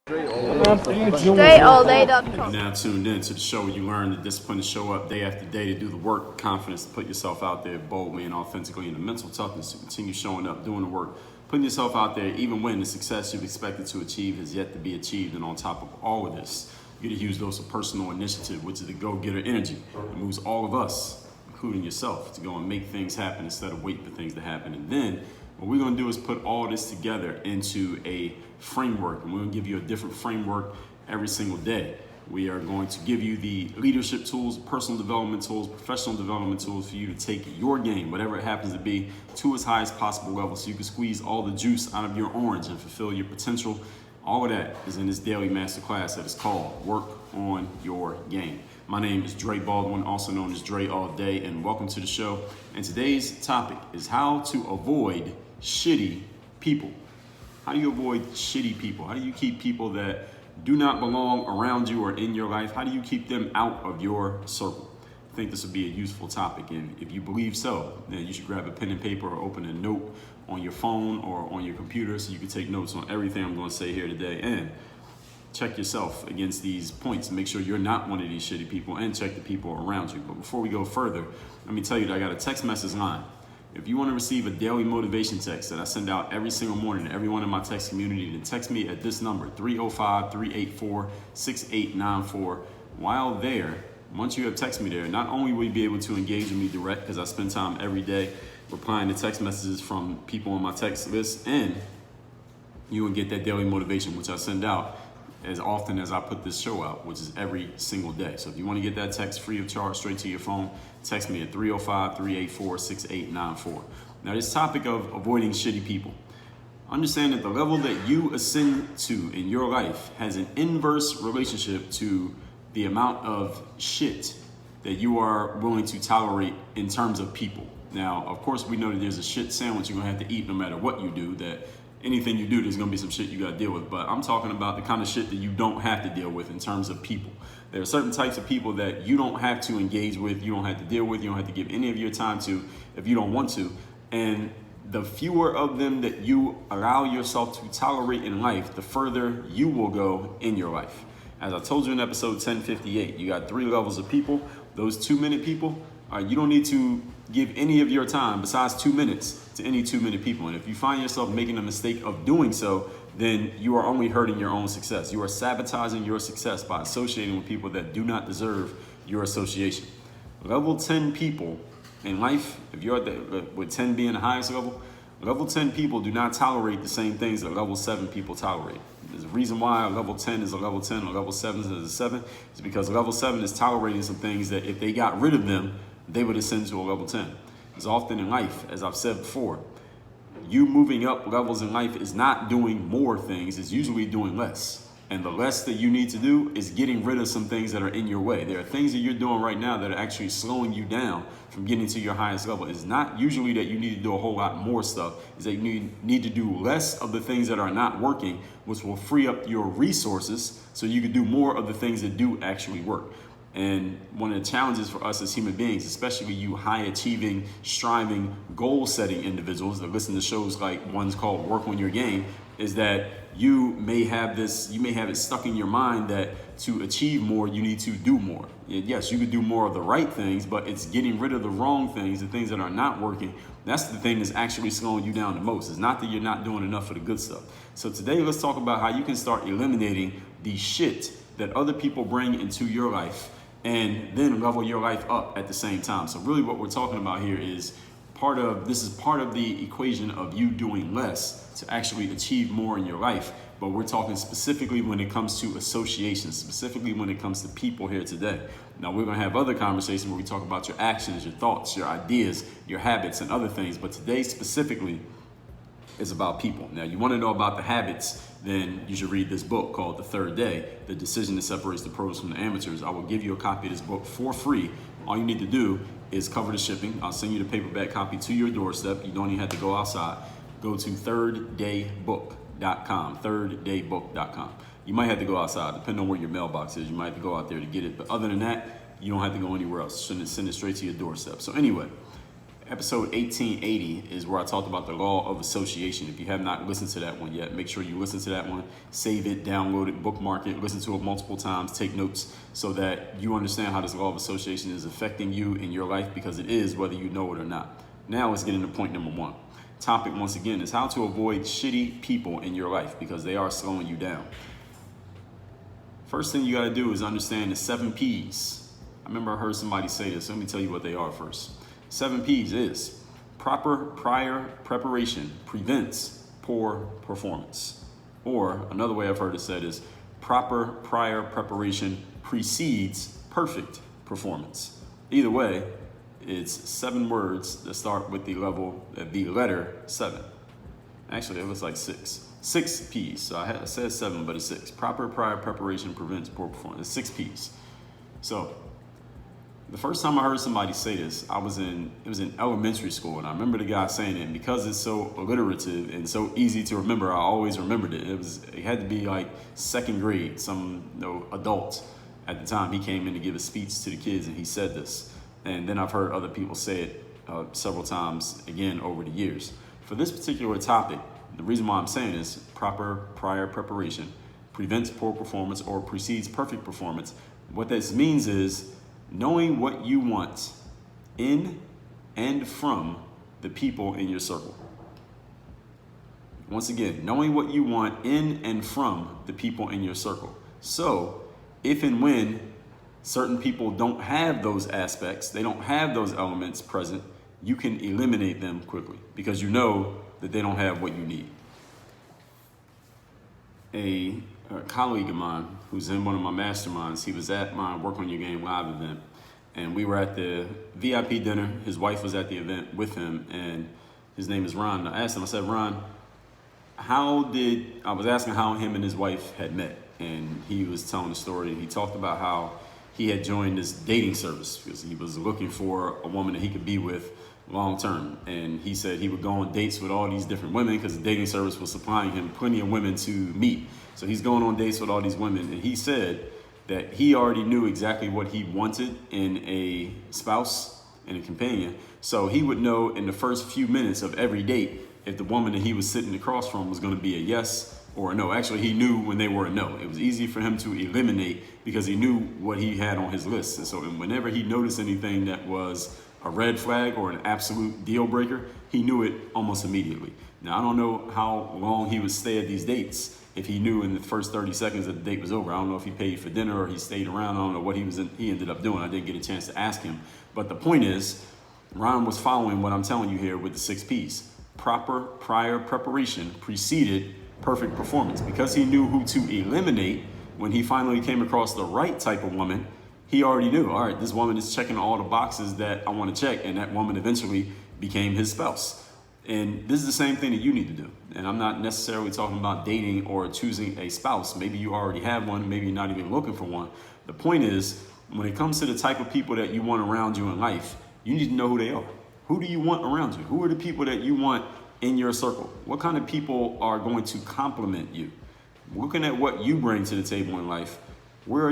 StrayAllDay.com. You're now tuned in to the show where you learn the discipline to show up day after day, to do the work, confidence to put yourself out there boldly and authentically, and the mental toughness to continue showing up, doing the work, putting yourself out there even when the success you've expected to achieve has yet to be achieved. And on top of all of this, you get a huge dose of personal initiative, which is the go-getter energy that moves all of us, including yourself, to go and make things happen instead of wait for things to happen. And then what we're going to do is put all this together into a framework, and we're going to give you a different framework every single day. We are going to give you the leadership tools, personal development tools, professional development tools for you to take your game, whatever it happens to be, to its highest possible level, so you can squeeze all the juice out of your orange and fulfill your potential. All of that is in this daily masterclass that is called Work on Your Game. My name is Dre Baldwin, also known as Dre All Day, and welcome to the show. And today's topic is how to avoid shitty people. How do you avoid shitty people? How do you keep people that do not belong around you or in your life? How do you keep them out of your circle? I think this would be a useful topic, and if you believe so, then you should grab a pen and paper or open a note on your phone or on your computer so you can take notes on everything I'm going to say here today, and check yourself against these points and make sure you're not one of these shitty people, and check the people around you. But before we go further, let me tell you that I got a text message line. If you want to receive a daily motivation text that I send out every single morning to everyone in my text community, then text me at this number, 305-384-6894. While there, once you have texted me there, not only will you be able to engage with me direct, because I spend time every day replying to text messages from people on my text list, and you will get that daily motivation, which I send out as often as I put this show out, which is every single day. So if you want to get that text free of charge straight to your phone, text me at 305-384-6894. Now, this topic of avoiding shitty people, understand that the level that you ascend to in your life has an inverse relationship to the amount of shit that you are willing to tolerate in terms of people. Now, of course, we know that there's a shit sandwich you're gonna have to eat no matter what you do, that anything you do, there's gonna be some shit you gotta deal with. But I'm talking about the kind of shit that you don't have to deal with in terms of people. There are certain types of people that you don't have to engage with, you don't have to deal with, you don't have to give any of your time to if you don't want to. And the fewer of them that you allow yourself to tolerate in life, the further you will go in your life. As I told you in episode 1058, you got 3 levels of people. Those 2-minute people, you don't need to give any of your time besides 2 minutes to any 2-minute people. And if you find yourself making a mistake of doing so, then you are only hurting your own success. You are sabotaging your success by associating with people that do not deserve your association. Level 10 people in life, if you're at with 10 being the highest level 10 people do not tolerate the same things that level 7 people tolerate. There's a reason why a level 10 is a level 10 or level 7 is a 7. It's because level 7 is tolerating some things that if they got rid of them, they would ascend to a level 10. As often in life, as I've said before, you moving up levels in life is not doing more things, it's usually doing less. And the less that you need to do is getting rid of some things that are in your way. There are things that you're doing right now that are actually slowing you down from getting to your highest level. It's not usually that you need to do a whole lot more stuff. It's that you need to do less of the things that are not working, which will free up your resources so you can do more of the things that do actually work. And one of the challenges for us as human beings, especially you high achieving, striving, goal setting individuals that listen to shows like one's called Work on Your Game, is that you may have it stuck in your mind that to achieve more, you need to do more. Yes, you could do more of the right things, but it's getting rid of the wrong things, the things that are not working. That's the thing that's actually slowing you down the most. It's not that you're not doing enough of the good stuff. So today, let's talk about how you can start eliminating the shit that other people bring into your life, and then level your life up at the same time. So really what we're talking about here is part of the equation of you doing less to actually achieve more in your life. But we're talking specifically when it comes to associations, specifically when it comes to people here today. Now we're gonna have other conversations where we talk about your actions, your thoughts, your ideas, your habits, and other things. But today specifically is about people. Now you wanna know about the habits, then you should read this book called The Third Day, The Decision That Separates the Pros from the Amateurs. I will give you a copy of this book for free. All you need to do is cover the shipping. I'll send you the paperback copy to your doorstep. You don't even have to go outside. Go to thirddaybook.com, thirddaybook.com. You might have to go outside, depending on where your mailbox is. You might have to go out there to get it. But other than that, you don't have to go anywhere else. Send it straight to your doorstep. So anyway, Episode 1880 is where I talked about the law of association. If you have not listened to that one yet, make sure you listen to that one, save it, download it, bookmark it, listen to it multiple times, take notes so that you understand how this law of association is affecting you in your life, because it is, whether you know it or not. Now let's get into point number one. Topic, once again, is how to avoid shitty people in your life, because they are slowing you down. First thing you got to do is understand the 7 P's. I remember I heard somebody say this. Let me tell you what they are first. 7 P's is proper prior preparation prevents poor performance. Or another way I've heard it said is proper prior preparation precedes perfect performance. Either way, it's 7 words that start with the letter 7. Actually, it was like 6. 6 P's. So I said 7, but it's 6. Proper prior preparation prevents poor performance. It's 6 P's. So the first time I heard somebody say this, it was in elementary school, and I remember the guy saying it. And because it's so alliterative and so easy to remember, I always remembered it. It had to be like 2nd grade. Some adult at the time, he came in to give a speech to the kids, and he said this. And then I've heard other people say it several times again over the years. For this particular topic, the reason why I'm saying is proper prior preparation prevents poor performance or precedes perfect performance. What this means is knowing what you want in and from the people in your circle. Once again, knowing what you want in and from the people in your circle. So if and when certain people don't have those aspects, they don't have those elements present, you can eliminate them quickly because you know that they don't have what you need. A colleague of mine who's in one of my masterminds, he was at my Work on Your Game live event, and we were at the VIP dinner. His wife was at the event with him, and his name is Ron. I asked him, I said, Ron, I was asking how him and his wife had met, and he was telling the story, and he talked about how he had joined this dating service because he was looking for a woman that he could be with long term. And he said he would go on dates with all these different women because the dating service was supplying him plenty of women to meet. So he's going on dates with all these women. And he said that he already knew exactly what he wanted in a spouse and a companion. So he would know in the first few minutes of every date if the woman that he was sitting across from was going to be a yes or a no. Actually, he knew when they were a no. It was easy for him to eliminate because he knew what he had on his list. And so whenever he noticed anything that was a red flag or an absolute deal breaker, he knew it almost immediately. Now, I don't know how long he would stay at these dates. If he knew in the first 30 seconds that the date was over, I don't know if he paid for dinner or he stayed around. I don't know what he ended up doing. I didn't get a chance to ask him. But the point is, Ron was following what I'm telling you here with the 6 P's. Proper prior preparation preceded perfect performance. Because he knew who to eliminate, when he finally came across the right type of woman, he already knew, all right, this woman is checking all the boxes that I want to check, and that woman eventually became his spouse. And this is the same thing that you need to do. And I'm not necessarily talking about dating or choosing a spouse. Maybe you already have one, maybe you're not even looking for one. The point is, when it comes to the type of people that you want around you in life, you need to know who they are. Who do you want around you? Who are the people that you want in your circle? What kind of people are going to complement you? Looking at what you bring to the table in life, where are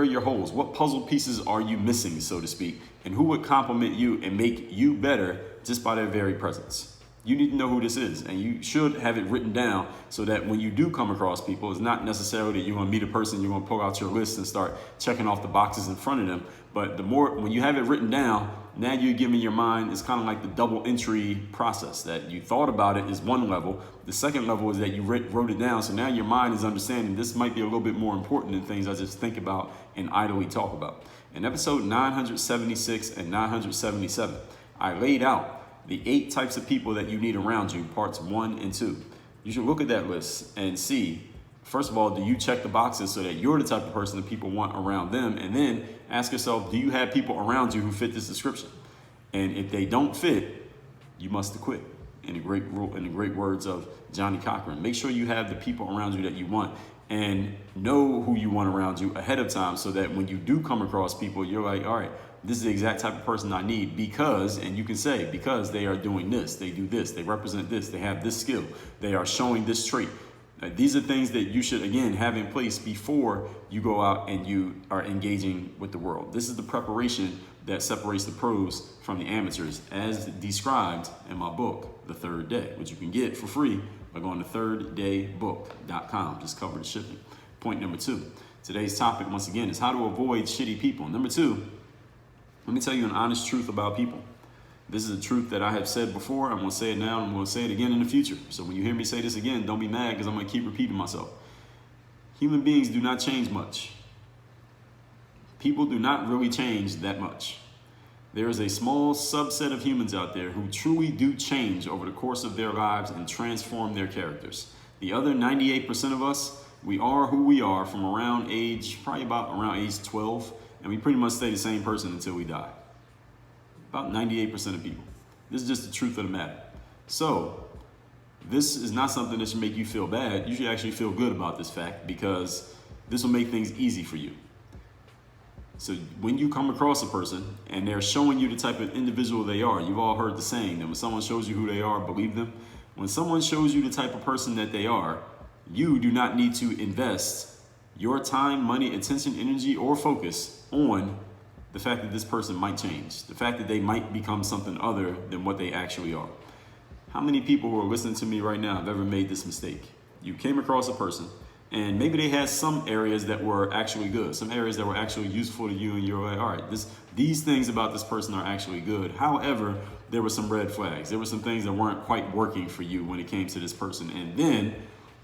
your holes? What puzzle pieces are you missing, so to speak? And who would complement you and make you better just by their very presence? You need to know who this is, and you should have it written down so that when you do come across people, it's not necessarily that you're going to meet a person, you're going to pull out your list and start checking off the boxes in front of them. But when you have it written down, now you're giving your mind, it's kind of like the double entry process, that you thought about it is one level. The second level is that you wrote it down. So now your mind is understanding this might be a little bit more important than things I just think about and idly talk about. In episode 976 and 977, I laid out the 8 types of people that you need around you, parts 1 and 2. You should look at that list and see, first of all, do you check the boxes so that you're the type of person that people want around them? And then ask yourself, do you have people around you who fit this description? And if they don't fit, you must quit. In the great words of Johnny Cochran, make sure you have the people around you that you want and know who you want around you ahead of time so that when you do come across people, you're like, all right, this is the exact type of person I need because, and you can say, because they are doing this, they do this, they represent this, they have this skill, they are showing this trait. These are things that you should, again, have in place before you go out and you are engaging with the world. This is the preparation that separates the pros from the amateurs, as described in my book, The Third Day, which you can get for free by going to thirddaybook.com. Just cover the shipping. Point number 2. Today's topic, once again, is how to avoid shitty people. Number 2, let me tell you an honest truth about people. This is a truth that I have said before. I'm going to say it now, and I'm going to say it again in the future. So when you hear me say this again, don't be mad, because I'm going to keep repeating myself. Human beings do not change much. People do not really change that much. There is a small subset of humans out there who truly do change over the course of their lives and transform their characters. The other 98% of us, we are who we are from around age 12, and we pretty much stay the same person until we die. About 98% of people. This is just the truth of the matter. So, this is not something that should make you feel bad. You should actually feel good about this fact, because this will make things easy for you. So when you come across a person and they're showing you the type of individual they are, you've all heard the saying that when someone shows you who they are, believe them. When someone shows you the type of person that they are, you do not need to invest your time, money, attention, energy, or focus on the fact that this person might change, the fact that they might become something other than what they actually are. How many people who are listening to me right now have ever made this mistake? You came across a person, and maybe they had some areas that were actually good, some areas that were actually useful to you, and you're like, all right, these things about this person are actually good. However, there were some red flags. There were some things that weren't quite working for you when it came to this person. And then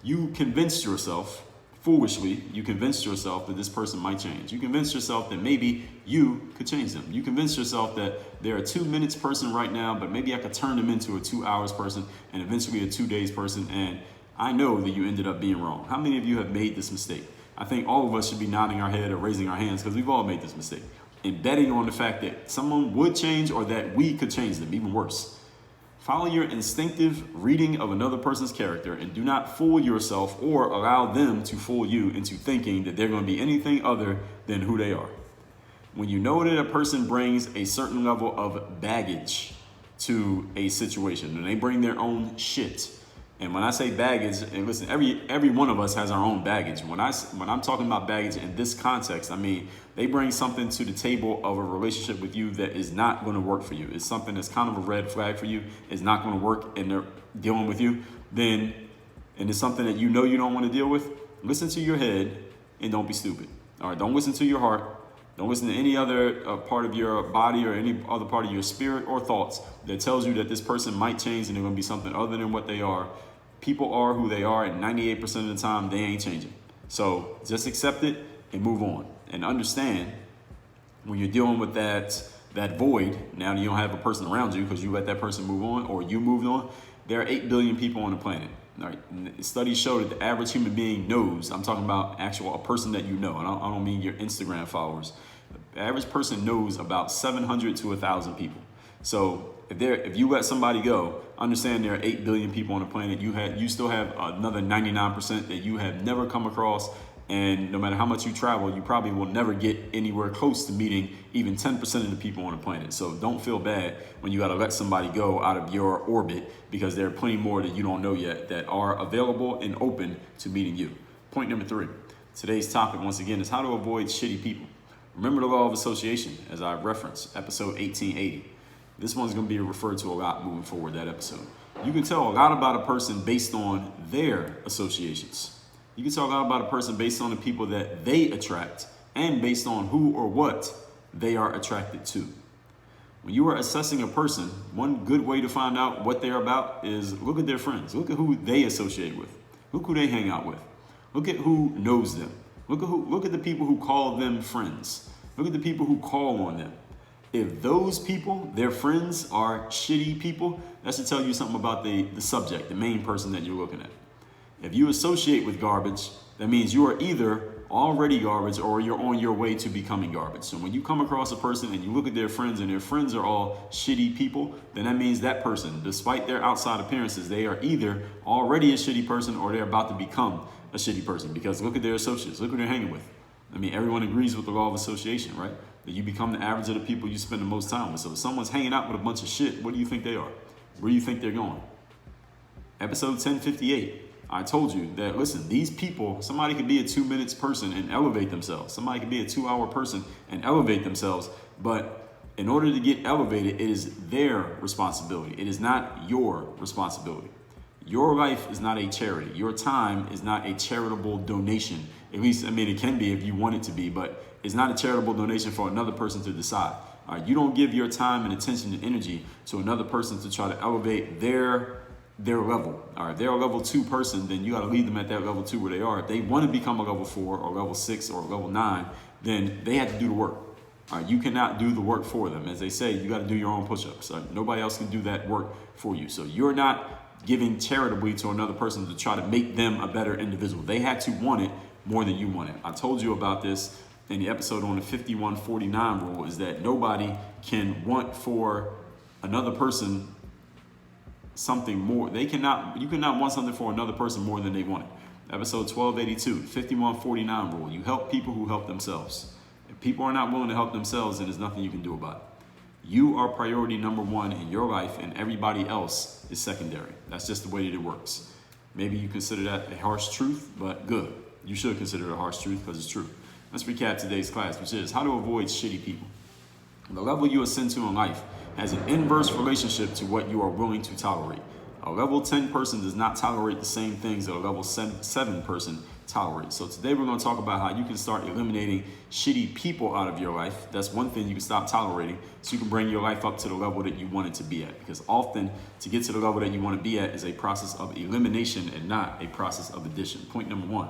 you convinced yourself, foolishly, you convinced yourself that this person might change. You convinced yourself that maybe you could change them. You convinced yourself that they're a 2 minutes person right now, but maybe I could turn them into a 2 hours person and eventually a 2 days person. And I know that you ended up being wrong. How many of you have made this mistake? I think all of us should be nodding our head or raising our hands, because we've all made this mistake. And betting on the fact that someone would change or that we could change them, even worse. Follow your instinctive reading of another person's character, and do not fool yourself or allow them to fool you into thinking that they're going to be anything other than who they are. When you know that a person brings a certain level of baggage to a situation, and they bring their own shit. And when I say baggage, and listen, every one of us has our own baggage. When I'm talking about baggage in this context, I mean they bring something to the table of a relationship with you that is not going to work for you. It's something that's kind of a red flag for you. It's not going to work, and they're dealing with you. And it's something that you know you don't want to deal with. Listen to your head and don't be stupid. All right, don't listen to your heart. Don't listen to any other part of your body or any other part of your spirit or thoughts that tells you that this person might change and they're going to be something other than what they are. People are who they are, and 98% of the time, they ain't changing. So just accept it and move on. And understand, when you're dealing with that void, now that you don't have a person around you because you let that person move on or you moved on, there are 8 billion people on the planet. All right. Studies show that the average human being knows, I'm talking about a person that you know, and I don't mean your Instagram followers. The average person knows about 700 to 1,000 people. So if you let somebody go, understand there are 8 billion people on the planet. You still have another 99% that you have never come across. And no matter how much you travel, you probably will never get anywhere close to meeting even 10% of the people on the planet. So don't feel bad when you got to let somebody go out of your orbit, because there are plenty more that you don't know yet that are available and open to meeting you. Point number 3. Today's topic, once again, is how to avoid shitty people. Remember the law of association, as I referenced, episode 1880. This one's going to be referred to a lot moving forward, that episode. You can tell a lot about a person based on their associations. You can tell a lot about a person based on the people that they attract and based on who or what they are attracted to. When you are assessing a person, one good way to find out what they're about is look at their friends. Look at who they associate with. Look who they hang out with. Look at who knows them. Look at the people who call them friends. Look at the people who call on them. If those people, their friends, are shitty people, that should tell you something about the subject, the main person that you're looking at. If you associate with garbage, that means you are either already garbage or you're on your way to becoming garbage. So when you come across a person and you look at their friends and their friends are all shitty people, then that means that person, despite their outside appearances, they are either already a shitty person or they're about to become a shitty person, because look at their associates, look who they're hanging with. I mean, everyone agrees with the law of association, right? That you become the average of the people you spend the most time with. So if someone's hanging out with a bunch of shit, what do you think they are? Where do you think they're going? Episode 1058. I told you that, listen, these people, somebody could be a 2 minutes person and elevate themselves. Somebody could be a 2 hour person and elevate themselves. But in order to get elevated, it is their responsibility. It is not your responsibility. Your life is not a charity. Your time is not a charitable donation. At least, I mean, it can be if you want it to be, but it's not a charitable donation for another person to decide. All right, you don't give your time and attention and energy to another person to try to elevate their level. All right, they're a level 2 person, then you got to leave them at that level 2 where they are. If they want to become a level 4 or level 6 or level 9, then they have to do the work. All right, you cannot do the work for them. As they say, you got to do your own push-ups. Nobody else can do that work for you. So you're not giving charitably to another person to try to make them a better individual. They had to want it more than you want it. I told you about this in the episode on the 51-49 rule, is that nobody can want for another person something more. You cannot want something for another person more than they want it. Episode 1282, 51-49 rule. You help people who help themselves. If people are not willing to help themselves, then there's nothing you can do about it. You are priority number 1 in your life, and everybody else is secondary. That's just the way that it works. Maybe you consider that a harsh truth, but good. You should consider it a harsh truth because it's true. Let's recap today's class, which is how to avoid shitty people. The level you ascend to in life has an inverse relationship to what you are willing to tolerate. A level 10 person does not tolerate the same things that a level 7 person tolerates. So today we're going to talk about how you can start eliminating shitty people out of your life. That's one thing you can stop tolerating, so you can bring your life up to the level that you want it to be at. Because often to get to the level that you want to be at is a process of elimination and not a process of addition. Point number 1,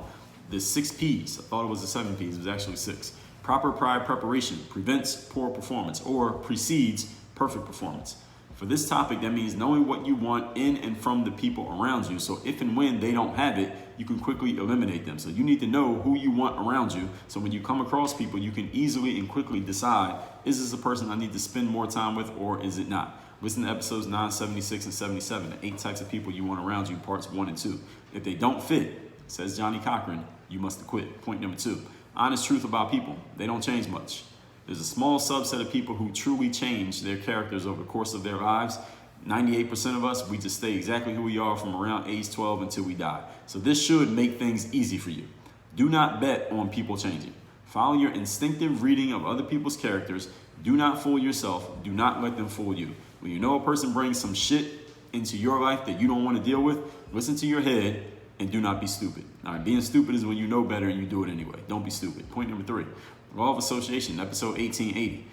the 6 P's. I thought it was the 7 P's, it was actually 6. Proper prior preparation prevents poor performance or precedes perfect performance. For this topic, that means knowing what you want in and from the people around you. So if and when they don't have it, you can quickly eliminate them. So you need to know who you want around you. So when you come across people, you can easily and quickly decide, is this a person I need to spend more time with or is it not? Listen to episodes 976 and 77, the 8 types of people you want around you, parts 1 and 2. If they don't fit, says Johnny Cochran, you must quit. Point number 2, honest truth about people. They don't change much. There's a small subset of people who truly change their characters over the course of their lives. 98% of us, we just stay exactly who we are from around age 12 until we die. So this should make things easy for you. Do not bet on people changing. Follow your instinctive reading of other people's characters. Do not fool yourself. Do not let them fool you. When you know a person brings some shit into your life that you don't want to deal with, listen to your head and do not be stupid. All right, being stupid is when you know better and you do it anyway. Don't be stupid. Point number 3. Law of Association, episode 1880.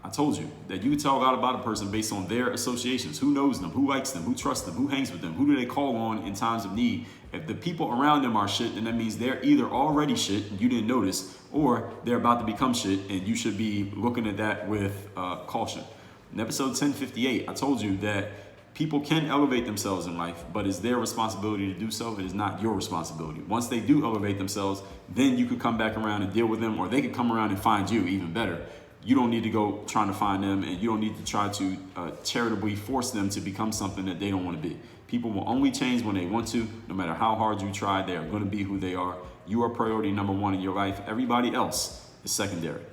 I told you that you can tell a lot about a person based on their associations. Who knows them? Who likes them? Who trusts them? Who hangs with them? Who do they call on in times of need? If the people around them are shit, then that means they're either already shit and you didn't notice, or they're about to become shit and you should be looking at that with caution. In episode 1058, I told you that people can elevate themselves in life, but it's their responsibility to do so. It is not your responsibility. Once they do elevate themselves, then you could come back around and deal with them, or they could come around and find you, even better. You don't need to go trying to find them, and you don't need to try to charitably force them to become something that they don't want to be. People will only change when they want to. No matter how hard you try, they are going to be who they are. You are priority number 1 in your life. Everybody else is secondary.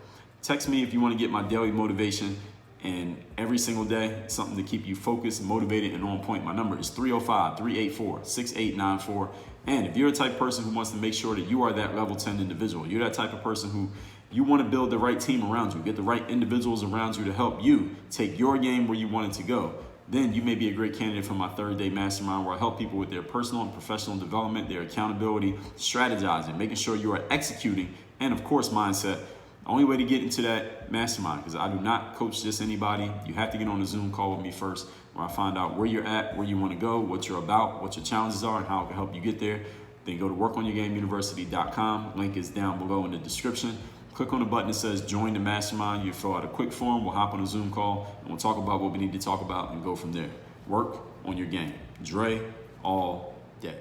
Text me if you want to get my daily motivation. And every single day, something to keep you focused, motivated, and on point. My number is 305-384-6894. And if you're a type of person who wants to make sure that you are that level 10 individual, you're that type of person who you want to build the right team around you, get the right individuals around you to help you take your game where you want it to go, then you may be a great candidate for my 3rd-day mastermind, where I help people with their personal and professional development, their accountability, strategizing, making sure you are executing, and of course, mindset. The only way to get into that mastermind, because I do not coach just anybody. You have to get on a Zoom call with me first, where I find out where you're at, where you want to go, what you're about, what your challenges are, and how I can help you get there. Then go to workonyourgameuniversity.com. Link is down below in the description. Click on the button that says join the mastermind. You fill out a quick form. We'll hop on a Zoom call, and we'll talk about what we need to talk about and go from there. Work on your game. Dre all day.